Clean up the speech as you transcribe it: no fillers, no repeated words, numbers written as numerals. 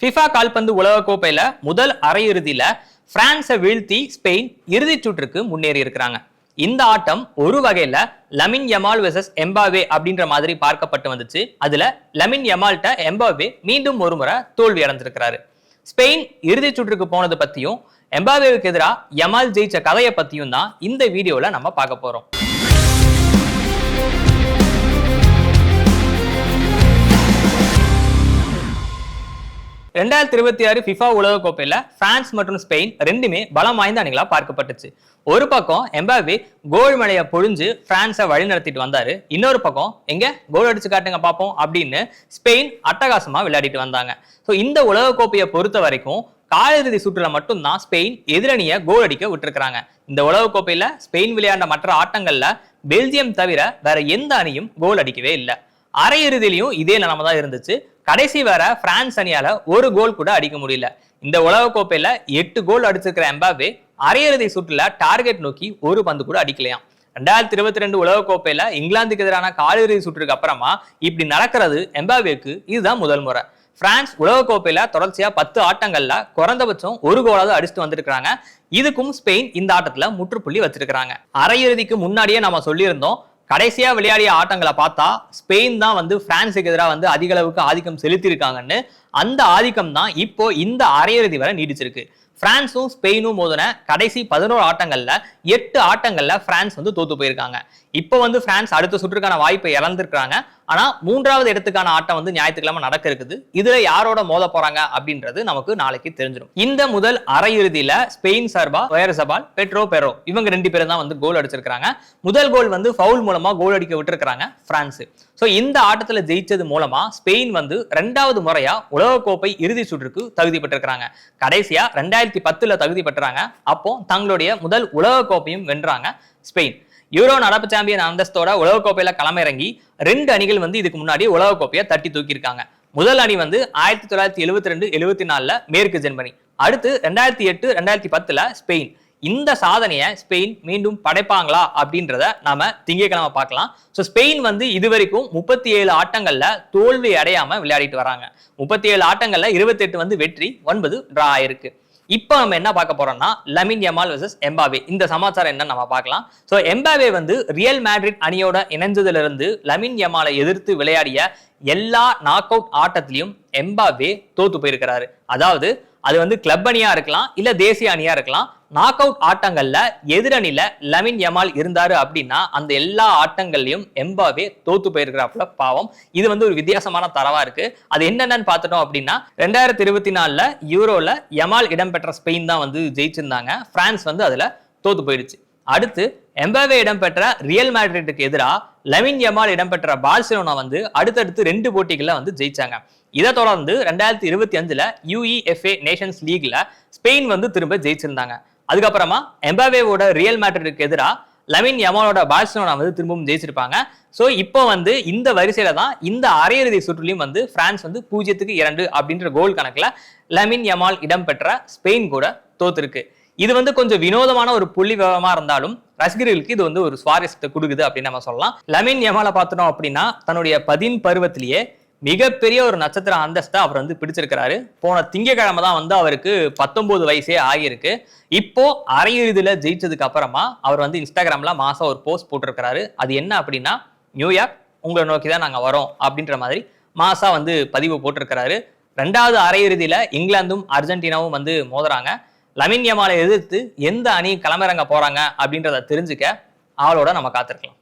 FIFA கால்பந்து உலகக்கோப்பையில முதல் அரையிறுதியில பிரான்ஸை வீழ்த்தி ஸ்பெயின் இறுதிச் சுற்றுக்கு முன்னேறி இருக்கிறாங்க. இந்த ஆட்டம் ஒரு வகையில லமின் யமால் வெர்சஸ் எம்பாவே அப்படின்ற மாதிரி பார்க்கப்பட்டு வந்துச்சு. அதுல லமின் யமால்ட்ட எம்பாவே மீண்டும் ஒரு முறை தோல்வி அடைஞ்சிருக்கிறாரு. ஸ்பெயின் இறுதிச் சுற்றுக்கு போனது பத்தியும் எம்பாவேவுக்கு எதிராக யமால் ஜெயிச்ச கதையை பத்தியும் தான் இந்த வீடியோல நம்ம பார்க்க போறோம். 2026 ஃபிஃபா உலகக்கோப்பையில பிரான்ஸ் மற்றும் ஸ்பெயின் ரெண்டுமே பலம் வாய்ந்த அணிகளா பார்க்கப்பட்டுச்சு. ஒரு பக்கம் எம்பாவே கோல் மழையை பொழிஞ்சு பிரான்ஸை வழி நடத்திட்டு வந்தாரு. இன்னொரு பக்கம் எங்க கோல் அடிச்சு காட்டுங்க பார்ப்போம் அப்படின்னு ஸ்பெயின் அட்டகாசமா விளையாடிட்டு வந்தாங்க. ஸோ இந்த உலகக்கோப்பையை பொறுத்த வரைக்கும் காலிறுதி சுற்றுல மட்டும்தான் ஸ்பெயின் எதிரணியை கோல் அடிக்க விட்டுருக்காங்க. இந்த உலகக்கோப்பையில ஸ்பெயின் விளையாண்ட மற்ற ஆட்டங்கள்ல பெல்ஜியம் தவிர வேற எந்த அணியும் கோல் அடிக்கவே இல்லை. அரையிறுதியிலையும் இதே நிலைமை தான் இருந்துச்சு. கடைசி வர பிரான்ஸ் அணியால ஒரு கோல் கூட அடிக்க முடியல. இந்த உலகக்கோப்பையில 8 கோல் அடிச்சிருக்கிற எம்பாவே அரையிறுதி சுற்றுல டார்கெட் நோக்கி ஒரு பந்து கூட அடிக்கலையாம். 2022 உலகக்கோப்பையில இங்கிலாந்துக்கு எதிரான காலிறுதி சுற்றுக்கு அப்புறமா இப்படி நடக்கிறது எம்பாவேக்கு இதுதான் முதல் முறை. பிரான்ஸ் உலகக்கோப்பையில தொடர்ச்சியா 10 ஆட்டங்கள்ல குறைந்தபட்சம் ஒரு கோலாவது அடிச்சுட்டு வந்திருக்காங்க. இதுக்கும் ஸ்பெயின் இந்த ஆட்டத்துல முற்றுப்புள்ளி வச்சிருக்காங்க. அரையிறுதிக்கு முன்னாடியே நம்ம சொல்லியிருந்தோம், கடைசியா விளையாடிய ஆட்டங்களை பார்த்தா ஸ்பெயின் தான் பிரான்ஸுக்கு எதிராக அதிக அளவுக்கு ஆதிக்கம் செலுத்தி இருக்காங்கன்னு. அந்த ஆதிக்கம் தான் இப்போ இந்த அரையிறுதி வரை நீடிச்சிருக்கு. பிரான்ஸும் ஸ்பெயினும் மோதின கடைசி 11 ஆட்டங்கள்ல 8 ஆட்டங்கள்ல பிரான்ஸ் தோத்து போயிருக்காங்க. இப்போ பிரான்ஸ் அடுத்த சுற்றுக்கான வாய்ப்பை இழந்திருக்காங்க. ஆனா 3வது இடத்துக்கான ஆட்டம் ஞாயிற்றுக்கிழமை நடக்க இருக்குது. இதுல யாரோட மோத போறாங்க அப்படின்றது நமக்கு நாளைக்கு தெரிஞ்சிடும். இந்த முதல் அரையிறுதியில ஸ்பெயின் சார்பா ஒயர்சபால், பெட்ரோ பெரோ இவங்க 2 பேரும் தான் கோல் அடிச்சிருக்காங்க. முதல் கோல் ஃபவுல் மூலமா கோல் அடிக்க விட்டுருக்காங்க பிரான்ஸ். சோ இந்த ஆட்டத்துல ஜெயிச்சது மூலமா ஸ்பெயின் 2வது முறையா உலகக்கோப்பை இறுதி சுற்றுக்கு தகுதி பெற்றிருக்காங்க. கடைசியா 2010 தகுதி பெற்றாங்க. அப்போ தங்களுடைய முதல் உலகக்கோப்பையும் வென்றாங்க ஸ்பெயின். யூரோ நடப்பு சாம்பியன் அந்தஸ்தோட உலகக்கோப்பையில களமிறங்கி 2 அணிகள் இதுக்கு முன்னாடி உலகக்கோப்பையை தட்டி தூக்கியிருக்காங்க. முதல் அணி 1972-74 மேற்கு ஜெர்மனி, அடுத்து 2008 2010 ஸ்பெயின். இந்த சாதனையை ஸ்பெயின் மீண்டும் படைப்பாங்களா அப்படின்றத நாம திங்கட்கிழமை பார்க்கலாம். ஸோ ஸ்பெயின் இதுவரைக்கும் 37 ஆட்டங்கள்ல தோல்வி அடையாம விளையாடிட்டு வராங்க. 37 ஆட்டங்கள்ல 28 வெற்றி, 9 டிரா ஆயிருக்கு. இப்போ நம்ம என்ன பார்க்க போறோம்னா லமின் யமால் வெர்சஸ் எம்பாவே. இந்த சமாச்சாரம் என்ன நம்ம பார்க்கலாம். ஸோ எம்பாவே ரியல் மேட்ரிட் அணியோட இணைஞ்சதுல இருந்து லமின் யமாலை எதிர்த்து விளையாடிய எல்லா நாக் அவுட் ஆட்டத்திலையும் எம்பாவே தோத்து போயிருக்கிறாரு. அதாவது அது கிளப் அணியா இருக்கலாம், இல்ல தேசிய அணியா இருக்கலாம். நாக் அவுட் ஆட்டங்கள்ல எதிரணியில லமின் யமால் இருந்தாரு அப்படின்னா அந்த எல்லா ஆட்டங்கள்லயும் எம்பாவே தோத்து போயிருக்கிறாப்புல பாவம். இது ஒரு வித்தியாசமான தரவா இருக்கு. அது என்னென்னு பார்த்துட்டோம் அப்படின்னா 2024 யூரோல யமால் இடம்பெற்ற ஸ்பெயின் தான் ஜெயிச்சிருந்தாங்க. பிரான்ஸ் அதுல தோத்து போயிடுச்சு. அடுத்து எம்பாவே இடம்பெற்ற ரியல் மேட்ரிட்டுக்கு எதிராக லமின் யமால் இடம்பெற்ற பார்சிலோனா அடுத்தடுத்து 2 போட்டிகள்ல ஜெயிச்சாங்க. இதை தொடர்ந்து 2025 UEFA நேஷன்ஸ் லீக்ல ஸ்பெயின் திரும்ப ஜெயிச்சிருந்தாங்க. அதுக்கப்புறமா எம்பாவேவோட ரியல் மேட்ரிட்டுக்கு எதிராக லமின் யமாலோட பார்சிலோனா திரும்பவும் ஜெயிச்சிருப்பாங்க. ஸோ இப்போ இந்த வரிசையில தான் இந்த அரையிறுதி சுற்றுலையும் பிரான்ஸ் 0-2 அப்படின்ற கோல் கணக்குல லமின் யமால் இடம்பெற்ற ஸ்பெயின் கூட தோத்துருக்கு. இது கொஞ்சம் வினோதமான ஒரு புள்ளி விவரமா இருந்தாலும் ரசிகர்களுக்கு இது ஒரு சுவாரஸ்யத்தை கொடுக்குது அப்படின்னு நம்ம சொல்லலாம். லமின் யமாலை பார்த்தோம் அப்படின்னா தன்னுடைய 10 பருவத்திலேயே மிகப்பெரிய ஒரு நட்சத்திர அந்தஸ்தை அவர் பிடிச்சிருக்கிறாரு. போன திங்கட்கிழமை தான் அவருக்கு 19 வயசே ஆகியிருக்கு. இப்போ அரையிறுதியில ஜெயிச்சதுக்கு அப்புறமா அவர் இன்ஸ்டாகிராம்ல மாசம் ஒரு போஸ்ட் போட்டிருக்கிறாரு. அது என்ன அப்படின்னா, நியூயார்க் உங்களை நோக்கி தான் நாங்க வரோம் அப்படின்ற மாதிரி மாசா பதிவு போட்டிருக்கிறாரு. 2வது அரையிறுதியில இங்கிலாந்தும் அர்ஜென்டினாவும் மோதுறாங்க. லமின் யமாலை எதிர்த்து எந்த அணி களமிறங்க போறாங்க அப்படின்றத தெரிஞ்சுக்க அவளோட நம்ம காத்திருக்கலாம்.